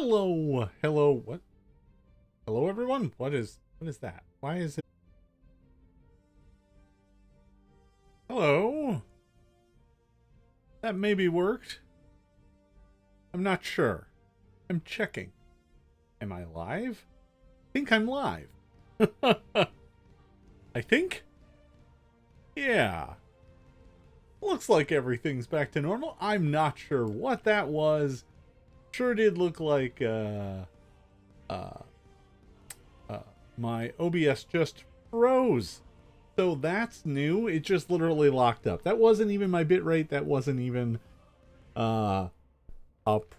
Hello, what? Hello, everyone? What is that? Why is it? Hello? That maybe worked. I'm not sure. I'm checking. Am I live? I think I'm live. I think? Yeah. Looks like everything's back to normal. I'm not sure what that was. Sure did look like, my OBS just froze. So that's new. It just literally locked up. That wasn't even my bitrate. That wasn't even a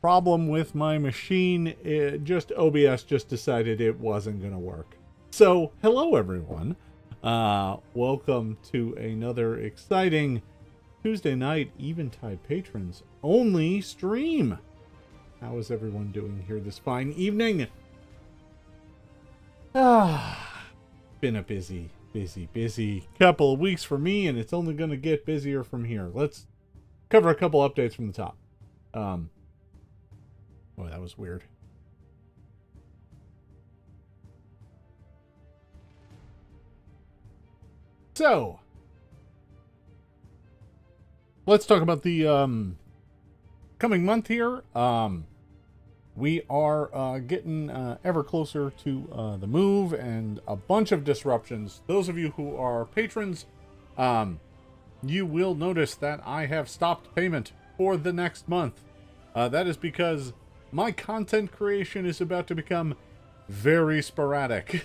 problem with my machine. OBS just decided it wasn't going to work. So hello everyone. Welcome to another exciting Tuesday night Eventide patrons only stream. How is everyone doing here this fine evening? Been a busy couple of weeks for me, and it's only going to get busier from here. Let's cover a couple updates from the top. Boy, that was weird. So, let's talk about the coming month here. We are getting ever closer to the move and a bunch of disruptions. Those of you who are patrons, you will notice that I have stopped payment for the next month. That is because my content creation is about to become very sporadic.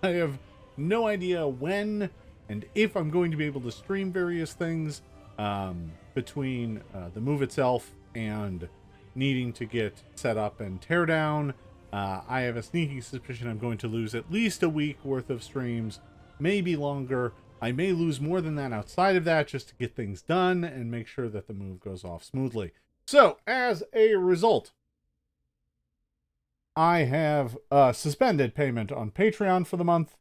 I have no idea when and if I'm going to be able to stream various things between the move itself and needing to get set up and tear down. I have a sneaking suspicion I'm going to lose at least a week worth of streams, maybe longer. I may lose more than that outside of that just to get things done and make sure that the move goes off smoothly. So, as a result, I have suspended payment on Patreon for the month.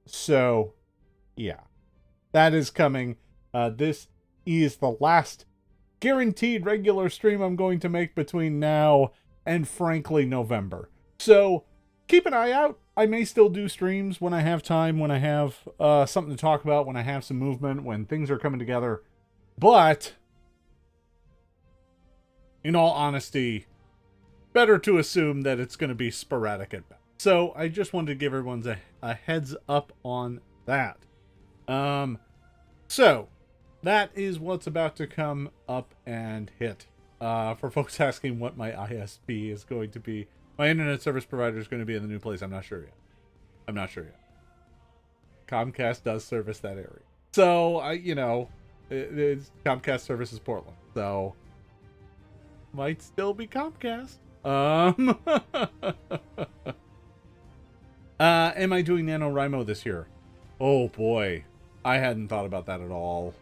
So, yeah, that is coming. This is the last guaranteed regular stream I'm going to make between now and, frankly, November. So, keep an eye out. I may still do streams when I have time, when I have something to talk about, when I have some movement, when things are coming together. But, in all honesty, better to assume that it's going to be sporadic at best. So, I just wanted to give everyone a heads up on that. So, that is what's about to come up and hit. For folks asking what my ISP is going to be, my internet service provider is going to be in the new place. I'm not sure yet. Comcast does service that area. So, it's Comcast services Portland. So, might still be Comcast. Am I doing NaNoWriMo this year? Oh boy. I hadn't thought about that at all.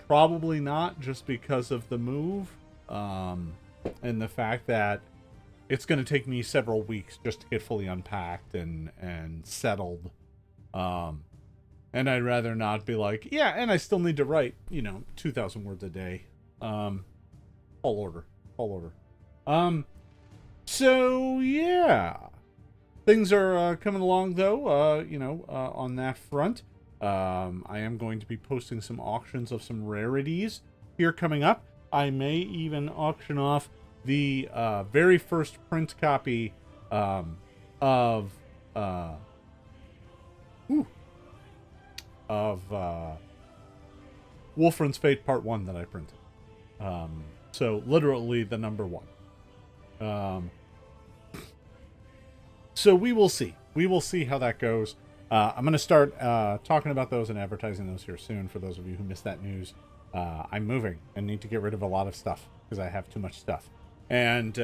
Probably not, just because of the move, and the fact that it's going to take me several weeks just to get fully unpacked and settled. And I'd rather not be like, yeah, and I still need to write, 2,000 words a day. All order. So yeah, things are coming along though. On that front. I am going to be posting some auctions of some rarities here coming up. I may even auction off the very first print copy of Wolfran's Fate Part 1 that I printed. So literally the number 1. So we will see. We will see how that goes. I'm going to start talking about those and advertising those here soon for those of you who missed that news. I'm moving and need to get rid of a lot of stuff because I have too much stuff. And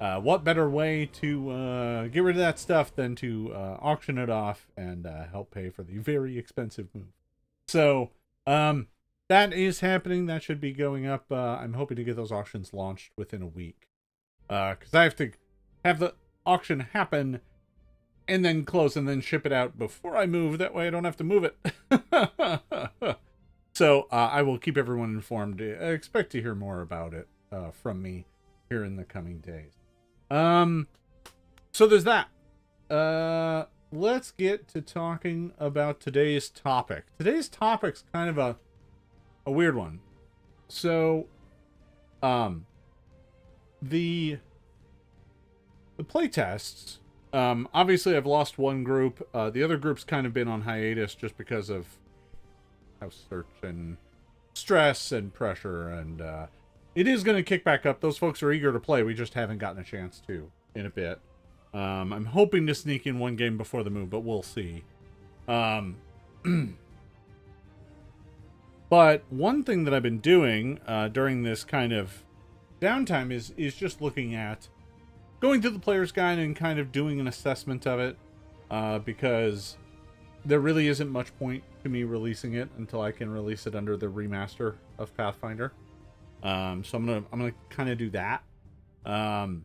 what better way to get rid of that stuff than to auction it off and help pay for the very expensive move. So that is happening. That should be going up. I'm hoping to get those auctions launched within a week. Because I have to have the auction happen and then close and then ship it out before I move. That way I don't have to move it. So I will keep everyone informed. I expect to hear more about it from me here in the coming days. So there's that. Let's get to talking about today's topic. Today's topic's kind of a weird one. So, the playtests, obviously I've lost one group. The other group's kind of been on hiatus just because of house search and stress and pressure, and it is going to kick back up. Those folks are eager to play. We just haven't gotten a chance to in a bit. I'm hoping to sneak in one game before the move, but we'll see. But one thing that I've been doing during this kind of downtime is just looking at going through the player's guide and kind of doing an assessment of it, because there really isn't much point to me releasing it until I can release it under the remaster of Pathfinder. So I'm gonna kind of do that. And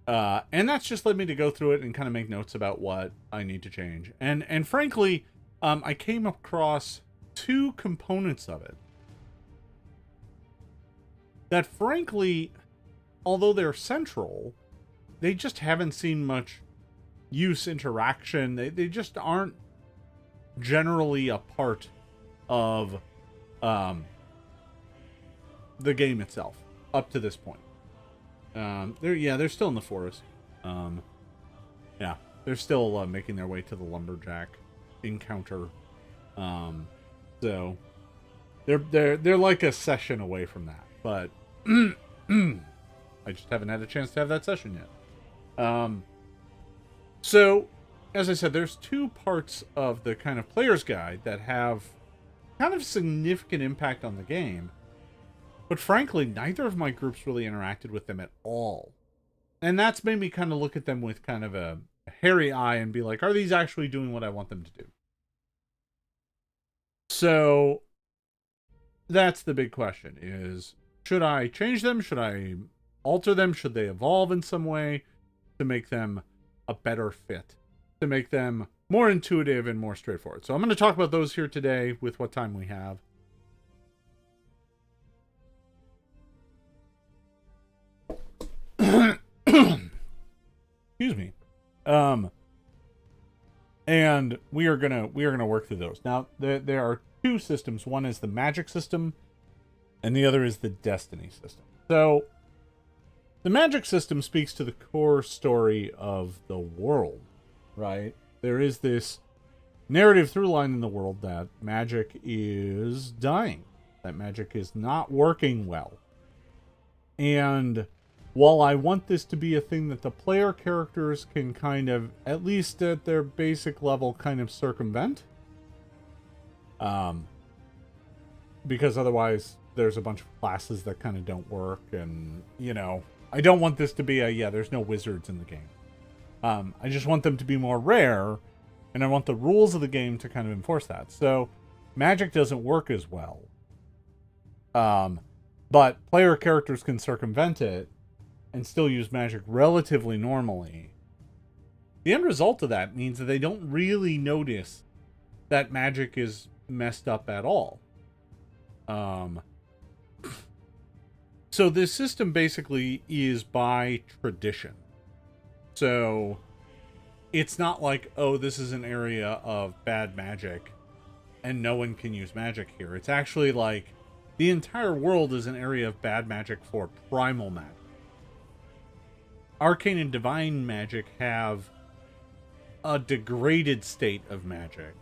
that's just led me to go through it and kind of make notes about what I need to change. And frankly, I came across two components of it that, frankly, although they're central, they just haven't seen much use, interaction. They just aren't generally a part of the game itself up to this point. They're still in the forest. Yeah, they're still making their way to the lumberjack encounter. So they're like a session away from that, but I just haven't had a chance to have that session yet. So as I said, there's two parts of the kind of player's guide that have kind of significant impact on the game, but frankly, neither of my groups really interacted with them at all. And that's made me kind of look at them with kind of a hairy eye and be like, are these actually doing what I want them to do? So that's the big question, is should I change them? Should I alter them? Should they evolve in some way to make them a better fit, to make them more intuitive and more straightforward? So I'm going to talk about those here today with what time we have. Excuse me. And we are gonna work through those. Now there are two systems. One is the magic system, and the other is the destiny system. So the magic system speaks to the core story of the world, right? There is this narrative through line in the world that magic is dying, that magic is not working well. And while I want this to be a thing that the player characters can kind of, at least at their basic level, kind of circumvent, because otherwise there's a bunch of classes that kind of don't work, and, you know, I don't want this to be there's no wizards in the game. I just want them to be more rare, and I want the rules of the game to kind of enforce that. So magic doesn't work as well. But player characters can circumvent it and still use magic relatively normally. The end result of that means that they don't really notice that magic is messed up at all. So this system basically is by tradition. So it's not like, oh, this is an area of bad magic and no one can use magic here. It's actually like the entire world is an area of bad magic for primal magic. Arcane and divine magic have a degraded state of magic,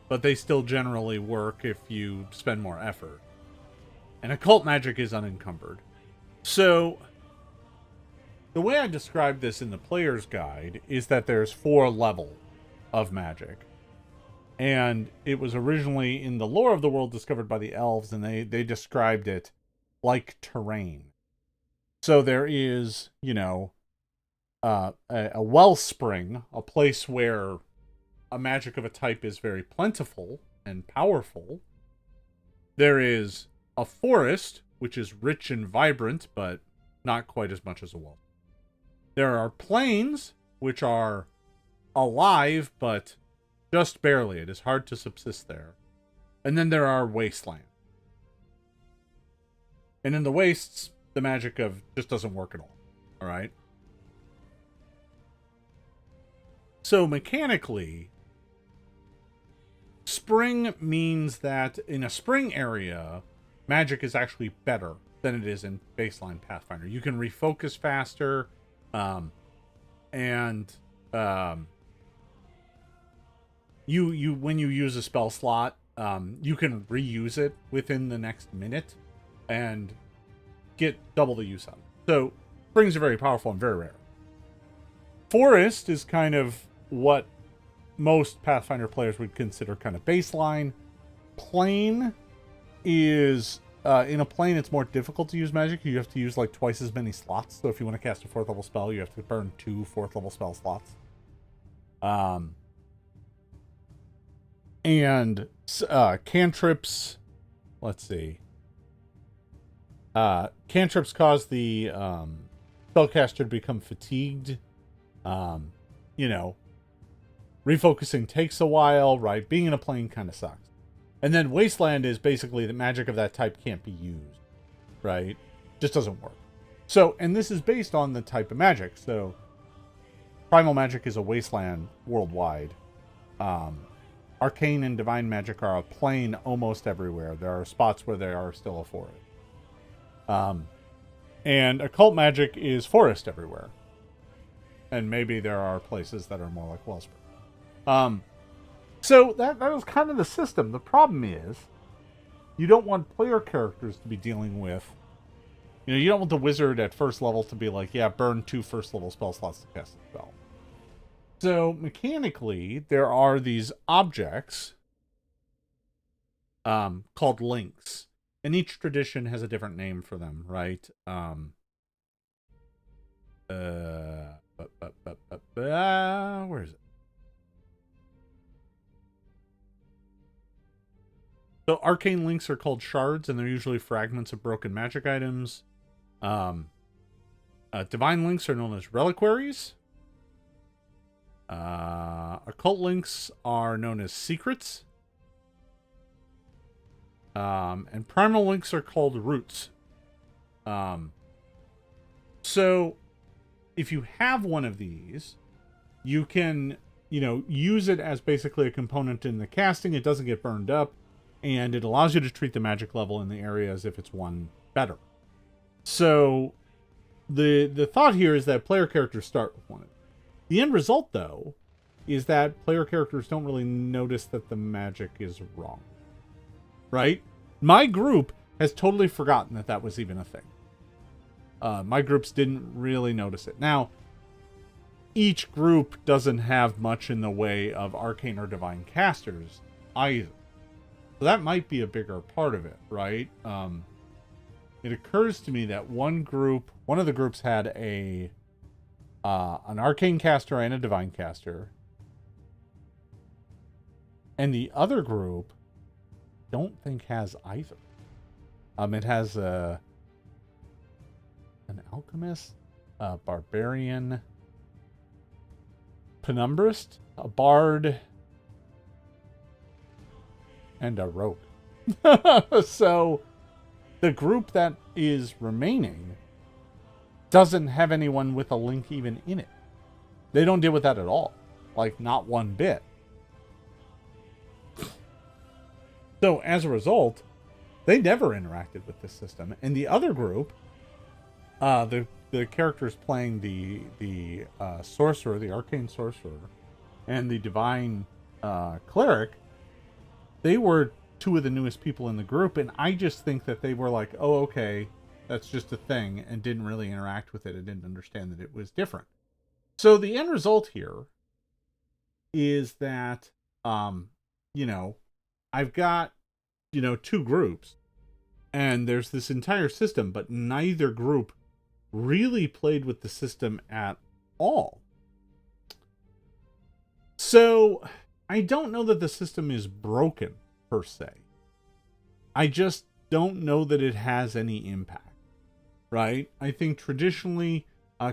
but they still generally work if you spend more effort. And occult magic is unencumbered. So the way I describe this in the player's guide is that there's 4 levels of magic. And it was originally in the lore of the world discovered by the elves, and they described it like terrain. So there is, you know, a wellspring, a place where a magic of a type is very plentiful and powerful. There is a forest, which is rich and vibrant, but not quite as much as a well. There are plains, which are alive, but just barely. It is hard to subsist there. And then there are wastelands. And in the wastes, the magic of just doesn't work at all. All right. So mechanically, spring means that in a spring area, magic is actually better than it is in baseline Pathfinder. You can refocus faster, and you when you use a spell slot, you can reuse it within the next minute and get double the use out of it. So springs are very powerful and very rare. Forest is kind of what most Pathfinder players would consider kind of baseline. Plane is in a plane it's more difficult to use magic. You have to use like twice as many slots. So if you want to cast a 4th level spell, you have to burn 2 4th level spell slots. And cantrips, let's see. Cantrips cause the spellcaster to become fatigued. You know, refocusing takes a while, right? Being in a plane kind of sucks. And then Wasteland is basically the magic of that type can't be used, right? Just doesn't work. So, and this is based on the type of magic. So, Primal Magic is a Wasteland worldwide. Arcane and Divine Magic are a plane almost everywhere. There are spots where they are still a forest. And Occult Magic is forest everywhere. And maybe there are places that are more like Wellspring. So that is kind of the system. The problem is, you don't want player characters to be dealing with... You know, you don't want the wizard at first level to be like, yeah, burn 2 first level spell slots to cast a spell. So, mechanically, there are these objects called links. And each tradition has a different name for them, right? Where is it? So arcane links are called shards, and they're usually fragments of broken magic items. Divine links are known as reliquaries. Occult links are known as secrets. And primal links are called roots. So if you have one of these, you can, you know, use it as basically a component in the casting. It doesn't get burned up, and it allows you to treat the magic level in the area as if it's one better. So the thought here is that player characters start with one of them. The end result, though, is that player characters don't really notice that the magic is wrong. Right? My group has totally forgotten that that was even a thing. My groups didn't really notice it. Now, each group doesn't have much in the way of arcane or divine casters either. So that might be a bigger part of it, right? It occurs to me that one of the groups had an arcane caster and a divine caster. And the other group don't think has either. It has an alchemist, a barbarian, penumbrist, a bard, and a rogue. So the group that is remaining doesn't have anyone with a link even in it. They don't deal with that at all. Like, not one bit. So, as a result, they never interacted with this system. And the other group, the characters playing the sorcerer, the arcane sorcerer, and the divine cleric, they were 2 of the newest people in the group. And I just think that they were like, oh, okay, that's just a thing, and didn't really interact with it and didn't understand that it was different. So the end result here is that, you know, I've got, you know, 2 groups, and there's this entire system, but neither group really played with the system at all. So I don't know that the system is broken, per se. I just don't know that it has any impact, right? I think traditionally,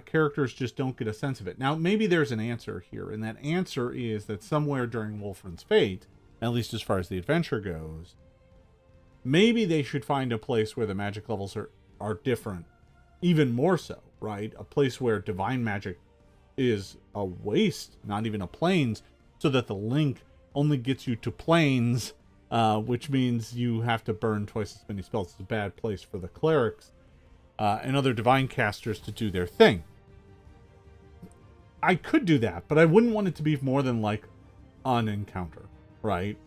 characters just don't get a sense of it. Now, maybe there's an answer here, and that answer is that somewhere during Wolfram's Fate, at least as far as the adventure goes, maybe they should find a place where the magic levels are different, even more so, right? A place where divine magic is a waste, not even a planes, so that the link only gets you to planes, which means you have to burn twice as many spells. It's a bad place for the clerics and other divine casters to do their thing. I could do that, but I wouldn't want it to be more than like an encounter, right?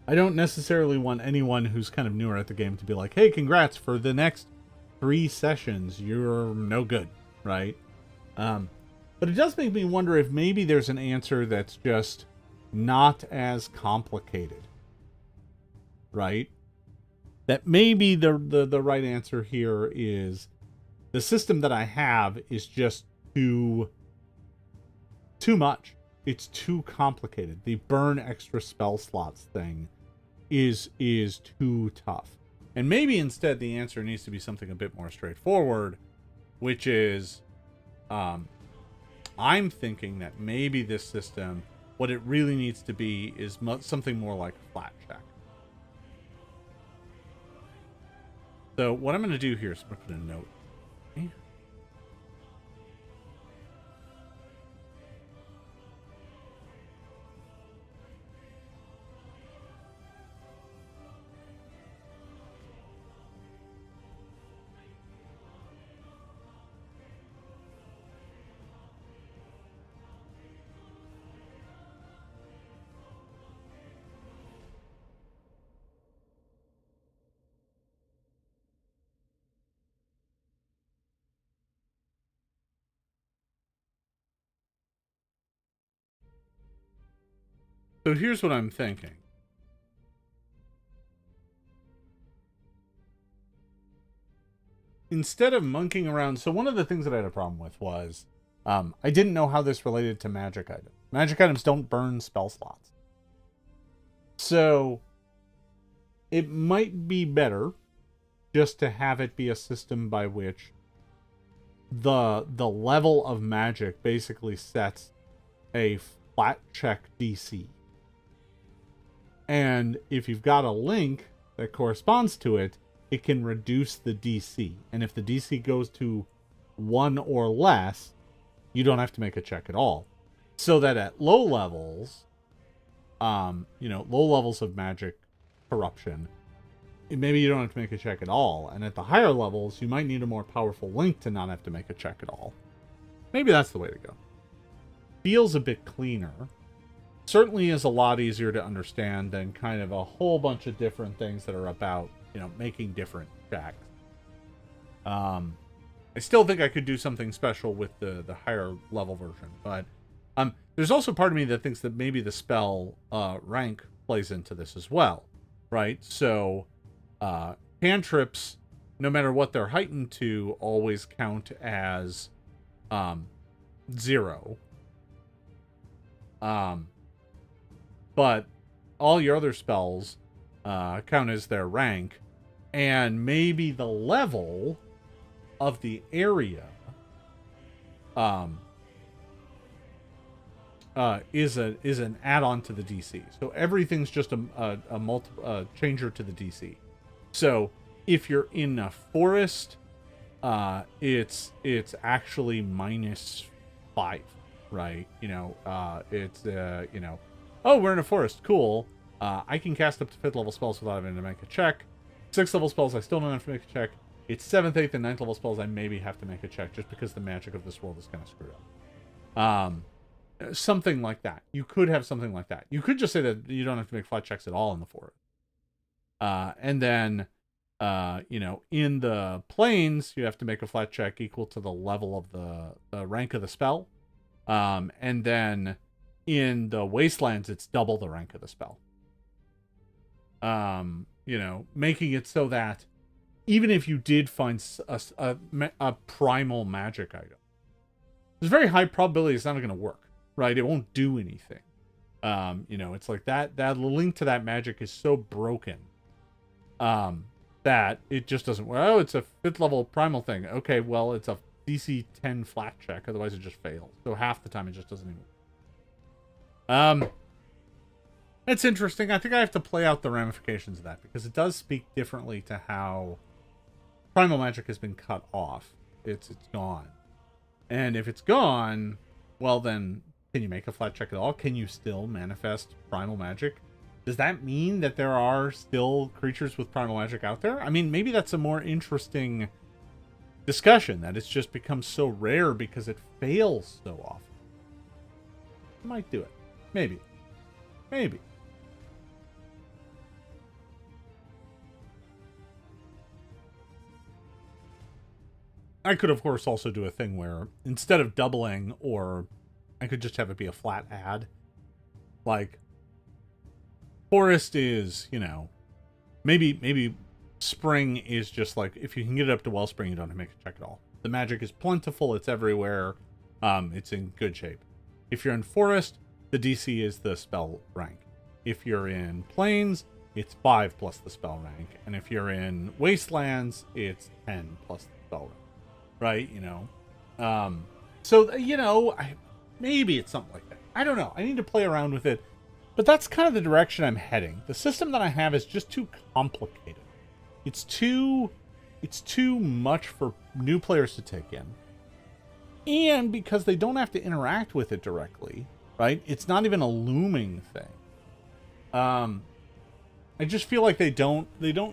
I don't necessarily want anyone who's kind of newer at the game to be like, hey, congrats, for the next 3 sessions, you're no good, right? But it does make me wonder if maybe there's an answer that's just not as complicated, right? That maybe the right answer here is the system that I have is just too much. It's too complicated. The burn extra spell slots thing is too tough. And maybe instead the answer needs to be something a bit more straightforward, which is I'm thinking that maybe this system, what it really needs to be is something more like a flat check. So what I'm going to do here is I'm going to put a note. Okay. So here's what I'm thinking. Instead of monkeying around, so one of the things that I had a problem with was I didn't know how this related to magic items. Magic items don't burn spell slots. So it might be better just to have it be a system by which the level of magic basically sets a flat check DC. And if you've got a link that corresponds to it, it can reduce the DC. And if the DC goes to 1 or less, you don't have to make a check at all. So that at low levels, low levels of magic corruption, maybe you don't have to make a check at all. And at the higher levels, you might need a more powerful link to not have to make a check at all. Maybe that's the way to go. Feels a bit cleaner. Certainly is a lot easier to understand than kind of a whole bunch of different things that are about, making different checks. I still think I could do something special with the higher level version, but there's also part of me that thinks that maybe the spell rank plays into this as well, right? So cantrips, no matter what they're heightened to, always count as 0. But all your other spells count as their rank, and maybe the level of the area is an add-on to the DC. So everything's just a changer to the DC. So if you're in a forest, it's actually -5, right? Oh, we're in a forest. Cool. I can cast up to 5th level spells without having to make a check. 6th level spells, I still don't have to make a check. It's 7th, 8th, and 9th level spells, I maybe have to make a check just because the magic of this world is kind of screwed up. Something like that. You could have something like that. You could just say that you don't have to make flat checks at all in the forest. And then, in the planes, you have to make a flat check equal to the level of the rank of the spell. And then in the wastelands, it's double the rank of the spell. Making it so that even if you did find a primal magic item, there's a very high probability it's not going to work, right? It won't do anything. It's like that link to that magic is so broken that it just doesn't work. Oh, it's a 5th level primal thing. Okay, well, it's a DC 10 flat check, otherwise it just fails. So half the time it just doesn't even work. It's interesting. I think I have to play out the ramifications of that, because it does speak differently to how primal magic has been cut off. It's gone. And if it's gone, well then, can you make a flat check at all? Can you still manifest primal magic? Does that mean that there are still creatures with primal magic out there? I mean, maybe that's a more interesting discussion, that it's just become so rare because it fails so often. I might do it. Maybe. Maybe. I could, of course, also do a thing where instead of doubling, or I could just have it be a flat add. Like, forest is, you know, maybe spring is just like, if you can get it up to wellspring, you don't have to make a check at all. The magic is plentiful, it's everywhere, it's in good shape. If you're in forest, the DC is the spell rank. If you're in plains, it's 5 plus the spell rank. And if you're in wastelands, it's 10 plus the spell rank. Right, you know. So, you know, maybe it's something like that. I don't know. I need to play around with it. But that's kind of the direction I'm heading. The system that I have is just too complicated. It's too much for new players to take in. And because they don't have to interact with it directly, right? It's not even a looming thing. I just feel like they don't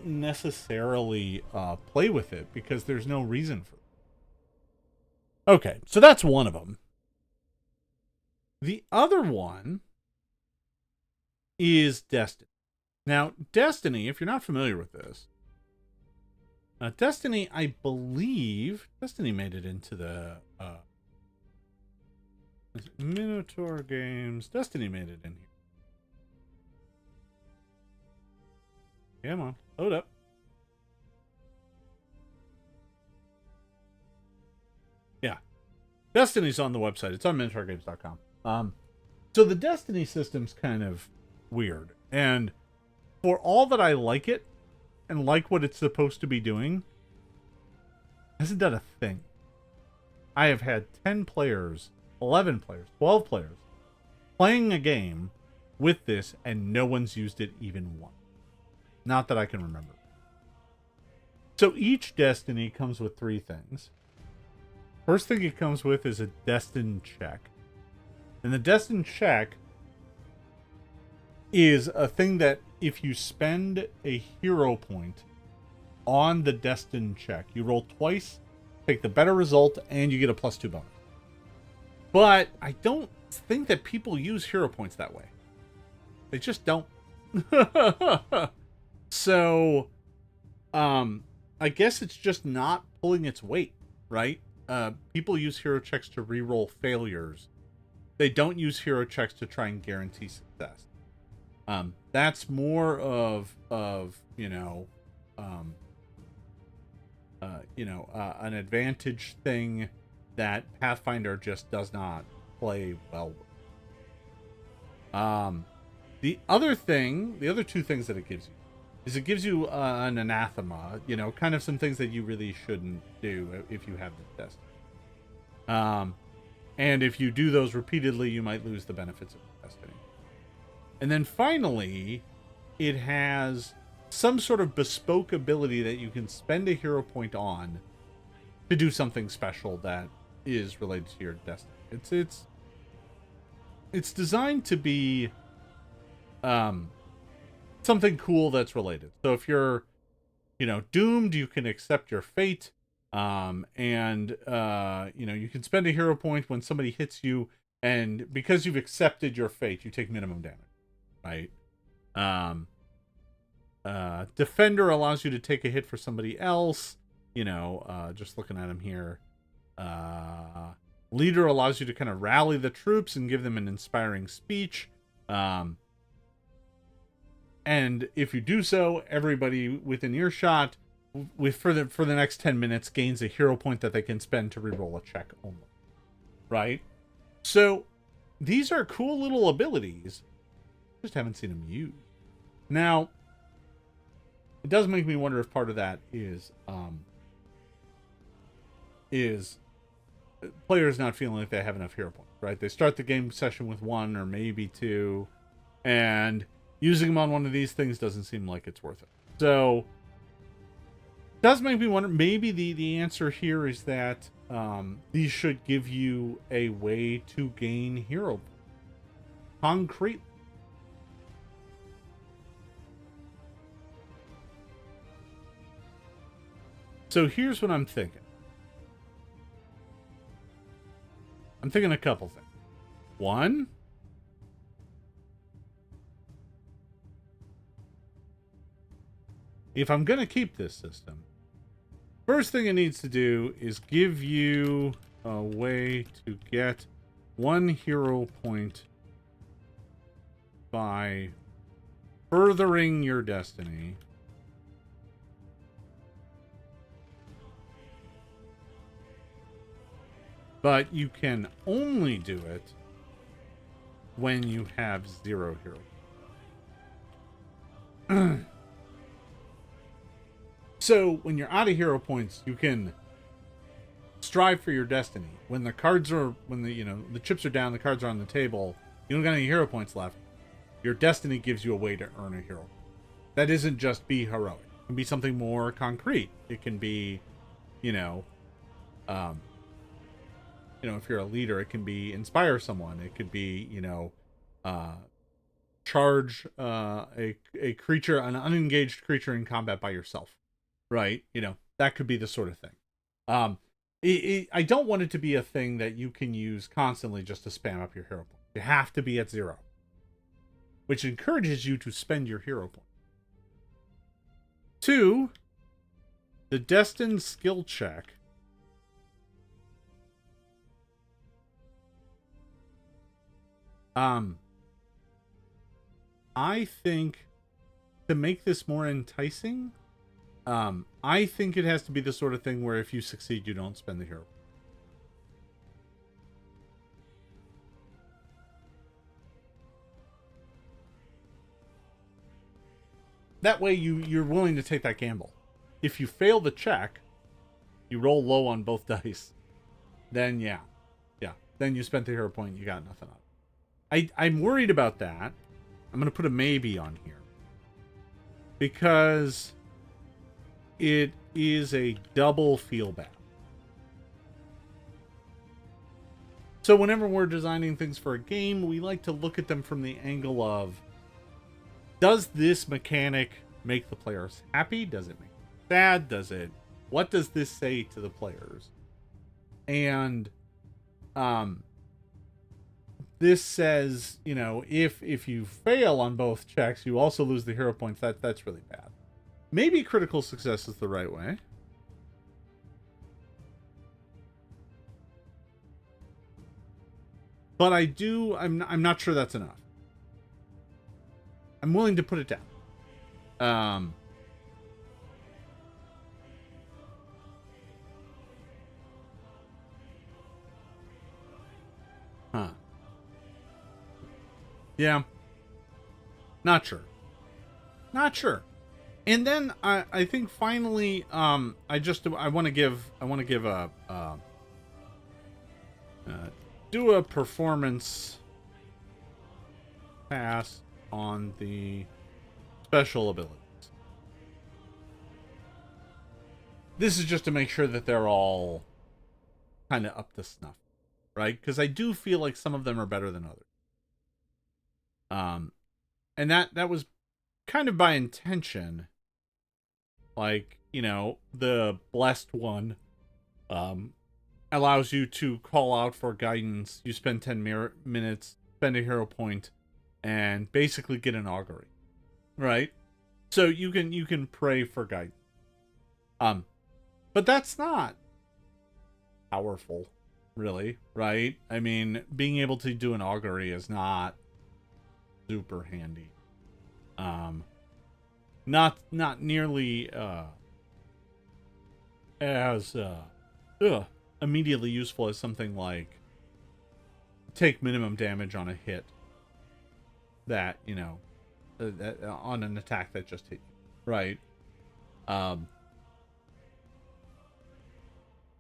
necessarily play with it because there's no reason for it. Okay, so that's one of them. The other one is Destiny. Now, Destiny, if you're not familiar with this, Destiny, I believe, Destiny made it into the Minotaur games. Destiny made it in here. Come on, load up. Yeah. Destiny's on the website. It's on MinotaurGames.com. So the Destiny system's kind of weird. And for all that I like it, and like what it's supposed to be doing, it hasn't done a thing. I have had 10 players, 11 players, 12 players playing a game with this, and no one's used it even once. Not that I can remember. So each Destiny comes with 3 things. First thing it comes with is a Destin check. And the Destin check is a thing that if you spend a hero point on the Destin check, you roll twice, take the better result, and you get a +2 bonus. But I don't think that people use hero points that way. They just don't. So, I guess it's just not pulling its weight, right? People use hero checks to reroll failures. They don't use hero checks to try and guarantee success. That's more of an advantage thing that Pathfinder just does not play well with. The other 2 things that it gives you is it gives you an anathema, kind of some things that you really shouldn't do if you have the test. And if you do those repeatedly, you might lose the benefits of Destiny. And then finally, it has some sort of bespoke ability that you can spend a hero point on to do something special that is related to your Destiny. It's designed to be something cool that's related. So if you're, doomed, you can accept your fate. You can spend a hero point when somebody hits you, and because you've accepted your fate, you take minimum damage, right? Defender allows you to take a hit for somebody else, just looking at him here. Leader allows you to kind of rally the troops and give them an inspiring speech. And if you do so, everybody within earshot for the next 10 minutes gains a hero point that they can spend to reroll a check only. Right? So these are cool little abilities. Just haven't seen them used. Now, it does make me wonder if part of that is players not feeling like they have enough hero points, right? They start the game session with 1 or maybe 2, and using them on one of these things doesn't seem like it's worth it. So Does make me wonder, maybe the answer here is that these should give you a way to gain hero concrete. So here's what I'm thinking. I'm thinking a couple things. One, if I'm going to keep this system, first thing it needs to do is give you a way to get 1 hero point by furthering your destiny. But you can only do it when you have 0 hero. So when you're out of hero points, you can strive for your destiny. When the cards are, when the chips are down, the cards are on the table, you don't got any hero points left. Your destiny gives you a way to earn a hero. That isn't just be heroic. It can be something more concrete. It can be, if you're a leader, it can be inspire someone. It could be, charge a creature, an unengaged creature in combat by yourself. Right? That could be the sort of thing. I don't want it to be a thing that you can use constantly just to spam up your hero point. You have to be at 0, which encourages you to spend your hero point. 2, the Destined skill check I think to make this more enticing, I think it has to be the sort of thing where if you succeed, you don't spend the hero. That way you're willing to take that gamble. If you fail the check, you roll low on both dice, then yeah. Then you spent the hero point, you got nothing on it. I'm worried about that. I'm going to put a maybe on here. Because it is a double feel bad. So whenever we're designing things for a game, we like to look at them from the angle of, does this mechanic make the players happy? Does it make them sad? What does this say to the players? And this says, if you fail on both checks, you also lose the hero points. That's really bad. Maybe critical success is the right way. But I'm not sure that's enough. I'm willing to put it down. Yeah. Not sure. And then I think finally, I want to give do a performance pass on the special abilities. This is just to make sure that they're all kind of up to snuff, right? Because I do feel like some of them are better than others. And that was kind of by intention. Like, the blessed one allows you to call out for guidance. You spend 10 minutes, spend a hero point, and basically get an augury, right? So you can pray for guidance. But that's not powerful, really, right? I mean, being able to do an augury is not super handy. Not nearly as immediately useful as something like take minimum damage on a hit that, on an attack that just hit you, right?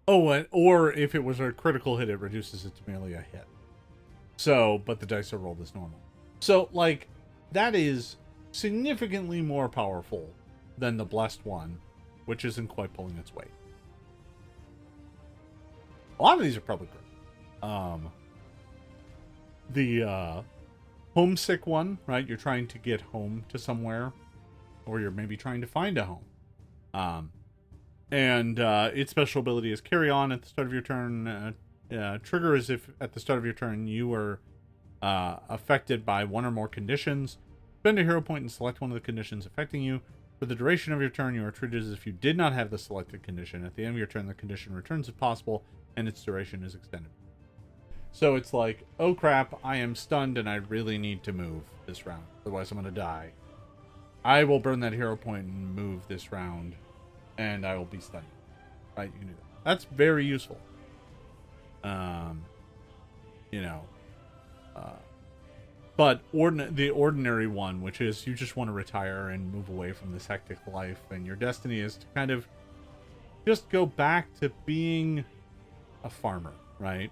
Or if it was a critical hit, it reduces it to merely a hit. So, but the dice are rolled as normal. So, that is significantly more powerful than the blessed one. which isn't quite pulling its weight. A lot of these are probably great. The homesick one, right? You're trying to get home to somewhere, or you're maybe trying to find a home. And its special ability is carry on at the start of your turn. Trigger is if at the start of your turn you were affected by one or more conditions. Spend a hero point and select one of the conditions affecting you. For the duration of your turn, you are treated as if you did not have the selected condition. At the end of your turn, the condition returns if possible, and its duration is extended. So it's like, oh crap, I am stunned and I really need to move this round. Otherwise I'm going to die. I will burn that hero point and move this round, and I will be stunned. Right? You can do that. That's very useful. But the ordinary one, which is you just want to retire and move away from this hectic life, and your destiny is to kind of just go back to being a farmer, right?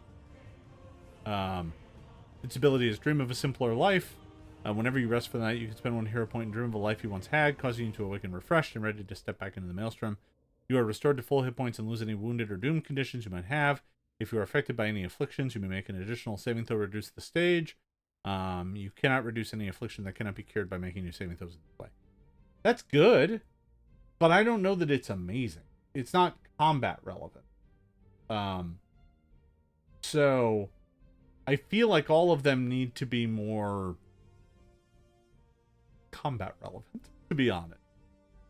Its ability is dream of a simpler life. Whenever you rest for the night, you can spend one hero point and dream of a life you once had, causing you to awaken refreshed and ready to step back into the maelstrom. You are restored to full hit points and lose any wounded or doomed conditions you might have. If you are affected by any afflictions, you may make an additional saving throw to reduce the stage. You cannot reduce any affliction that cannot be cured by making new saving throws in this way. That's good, but I don't know that it's amazing. It's not combat relevant. So I feel like all of them need to be more combat relevant, to be honest.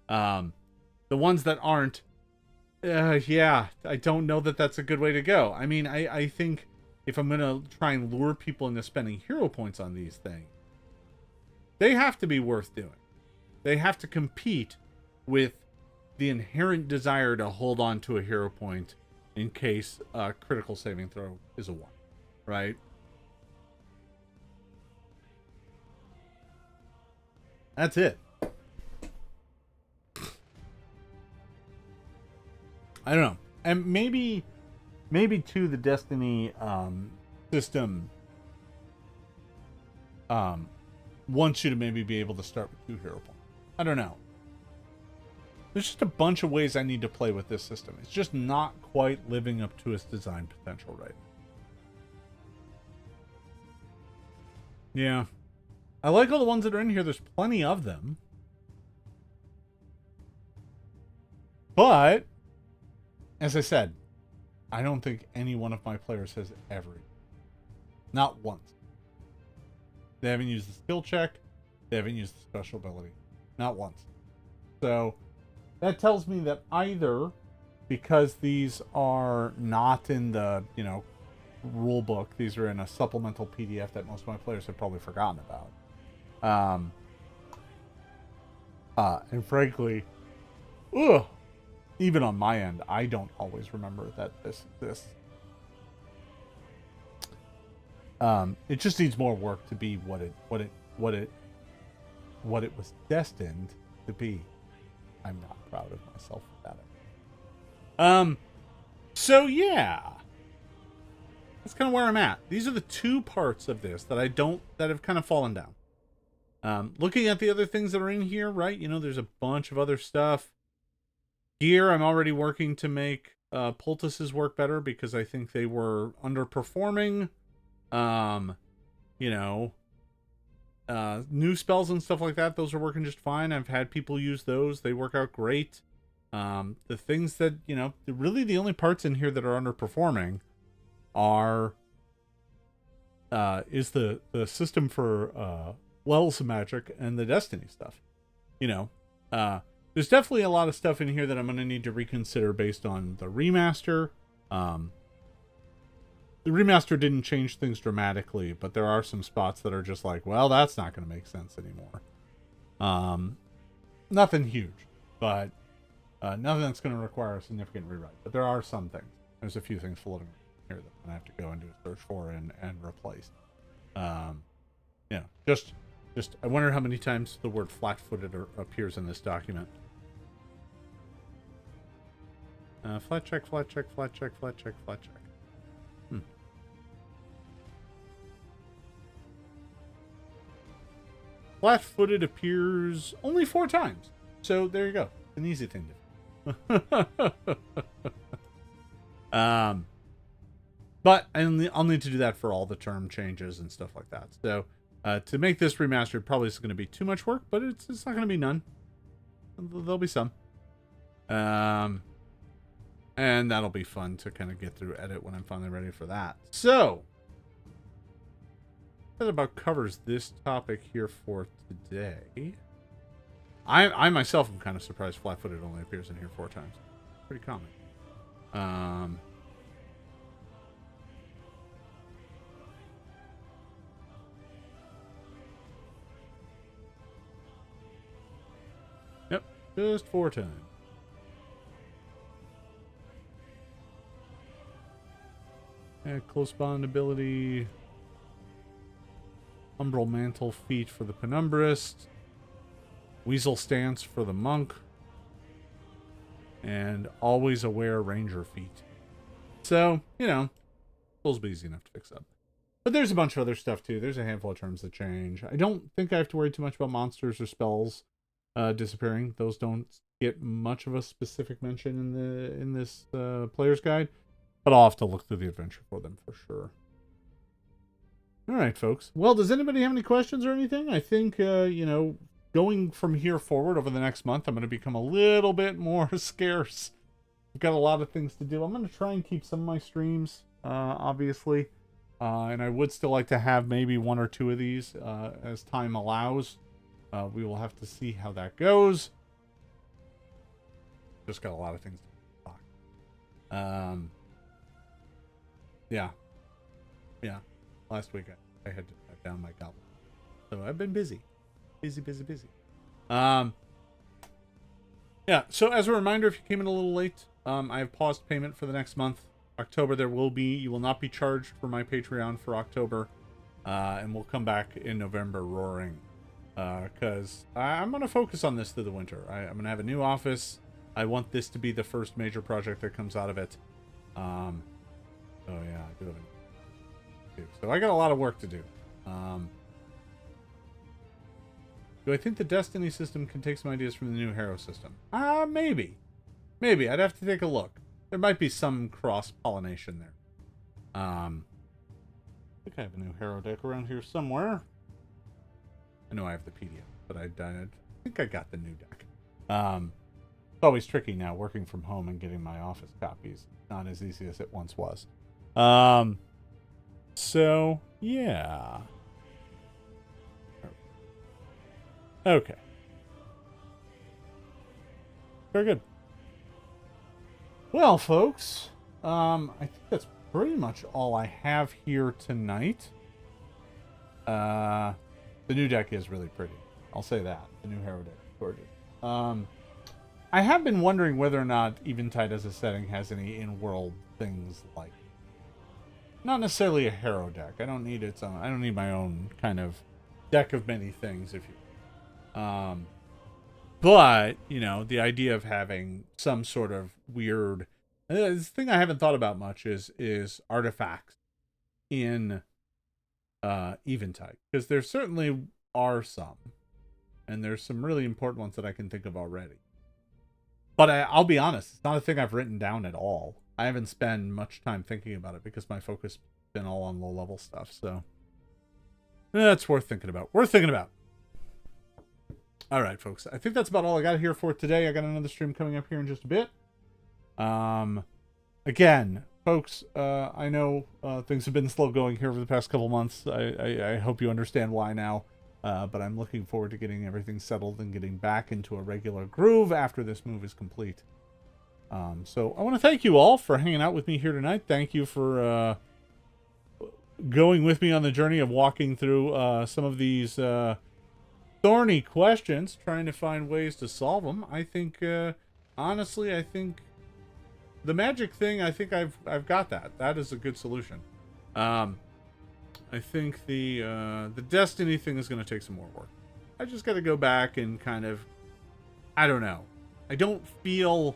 The ones that aren't, yeah, I don't know that that's a good way to go. I mean, I think if I'm going to try and lure people into spending hero points on these things, they have to be worth doing. They have to compete with the inherent desire to hold on to a hero point in case a critical saving throw is a 1, right? That's it. I don't know. And maybe too, the Destiny system wants you to maybe be able to start with 2 hero points. I don't know. There's just a bunch of ways I need to play with this system. It's just not quite living up to its design potential right now. Yeah. I like all the ones that are in here. There's plenty of them. But, as I said, I don't think any one of my players has ever. Not once. They haven't used the skill check. They haven't used the special ability. Not once. So, that tells me that either because these are not in the, rule book, these are in a supplemental PDF that most of my players have probably forgotten about. And frankly, even on my end, I don't always remember that this. It just needs more work to be what it was destined to be. I'm not proud of myself for that. So yeah, that's kind of where I'm at. These are the 2 parts of this that have kind of fallen down. Looking at the other things that are in here, right? There's a bunch of other stuff. Gear, I'm already working to make poultices work better because I think they were underperforming. New spells and stuff like that, those are working just fine. I've had people use those. They work out great. The things that, really the only parts in here that are underperforming are is the system for Wells Magic and the Destiny stuff. There's definitely a lot of stuff in here that I'm going to need to reconsider based on the remaster. The remaster didn't change things dramatically, but there are some spots that are just like, well, that's not going to make sense anymore. Nothing huge, but nothing that's going to require a significant rewrite. But there are some things. There's a few things floating here that I'm going to have to go and do a search for and replace. Just I wonder how many times the word flat-footed appears in this document. Flat check, flat check, flat check, flat check, flat check. Flat-footed appears only 4 times. So there you go. An easy thing to do. But I'll need to do that for all the term changes and stuff like that. So to make this remastered probably is going to be too much work, but it's not going to be none. There'll be some. And that'll be fun to kind of get through edit when I'm finally ready for that. So that about covers this topic here for today. I myself am kind of surprised flat-footed only appears in here 4 times. Pretty common. Yep, just 4 times. And close bond ability. Umbral Mantle feat for the Penumbrist. Weasel Stance for the Monk. And Always Aware Ranger feat. So, you know, those will be easy enough to fix up. But there's a bunch of other stuff too. There's a handful of terms that change. I don't think I have to worry too much about monsters or spells disappearing. Those don't get much of a specific mention in this player's guide. But I'll have to look through the adventure for them for sure. All right, folks. Well, does anybody have any questions or anything? I think, you know, going from here forward over the next month, I'm going to become a little bit more scarce. I've got a lot of things to do. I'm going to try and keep some of my streams, obviously. And I would still like to have maybe 1 or 2 of these as time allows. We will have to see how that goes. Just got a lot of things to talk. Yeah. Last week I had to cut down my goblin. So I've been busy. Busy. Yeah, so as a reminder, if you came in a little late, I have paused payment for the next month. October you will not be charged for my Patreon for October. And we'll come back in November roaring. Because I'm going to focus on this through the winter. I'm going to have a new office. I want this to be the first major project that comes out of it. Oh yeah, I do have so I got a lot of work to do. Do I think the Destiny system can take some ideas from the new Hero system? Maybe. I'd have to take a look. There might be some cross-pollination there. I think I have a new Hero deck around here somewhere. I know I have the PDF, but I think I got the new deck. It's always tricky now working from home and getting my office copies. Not as easy as it once was. So, yeah. Okay. Very good. Well, folks, I think that's pretty much all I have here tonight. The new deck is really pretty. I'll say that. The new Hero deck is gorgeous. I have been wondering whether or not Eventide as a setting has any in-world things like not necessarily a Hero deck. I don't need its own. I don't need my own kind of deck of many things, if you. But you know, the idea of having some sort of weird. The thing I haven't thought about much is artifacts in Eventide, because there certainly are some, and there's some really important ones that I can think of already. But I'll be honest, it's not a thing I've written down at all. I haven't spent much time thinking about it because my focus has been all on low-level stuff. So that's worth thinking about. All right, folks. I think that's about all I got here for today. I got another stream coming up here in just a bit. Again, folks, I know things have been slow going here over the past couple months. I hope you understand why now. But I'm looking forward to getting everything settled and getting back into a regular groove after this move is complete. So I want to thank you all for hanging out with me here tonight. Thank you for going with me on the journey of walking through some of these thorny questions, trying to find ways to solve them. I think, honestly, I think the magic thing, I think I've got that. That is a good solution. I think the Destiny thing is going to take some more work. I just got to go back and kind of, I don't know. I don't feel...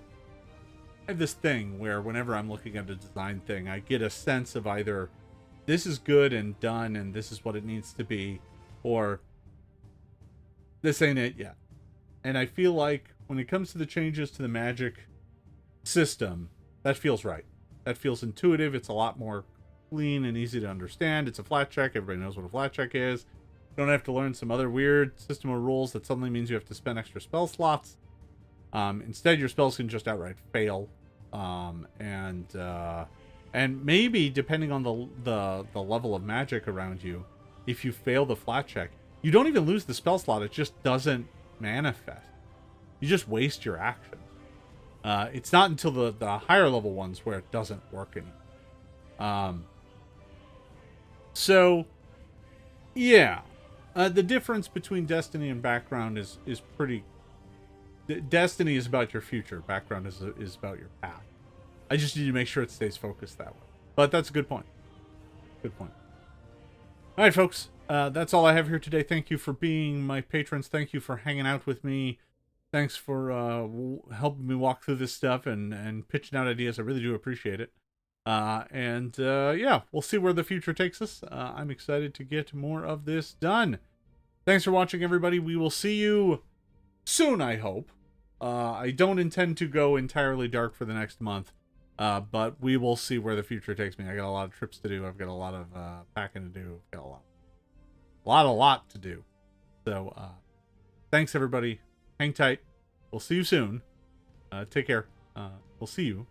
I have this thing where whenever I'm looking at a design thing, I get a sense of either this is good and done and this is what it needs to be, or this ain't it yet. And I feel like when it comes to the changes to the magic system, that feels right. That feels intuitive. It's a lot more clean and easy to understand. It's a flat check. Everybody knows what a flat check is. You don't have to learn some other weird system of rules that suddenly means you have to spend extra spell slots. Instead, your spells can just outright fail. And maybe, depending on the level of magic around you, if you fail the flat check, you don't even lose the spell slot. It just doesn't manifest. You just waste your action. It's not until the higher level ones where it doesn't work anymore. So, yeah. The difference between Destiny and Background is pretty... Destiny is about your future. Background is about your path. I just need to make sure it stays focused that way. But that's a good point. Good point. All right, folks. That's all I have here today. Thank you for being my patrons. Thank you for hanging out with me. Thanks for helping me walk through this stuff and pitching out ideas. I really do appreciate it. Yeah, we'll see where the future takes us. I'm excited to get more of this done. Thanks for watching, everybody. We will see you soon, I hope. I don't intend to go entirely dark for the next month, but we will see where the future takes me. I got a lot of trips to do. I've got a lot of packing to do. I've got a lot to do. So, thanks, everybody. Hang tight. We'll see you soon. Take care. We'll see you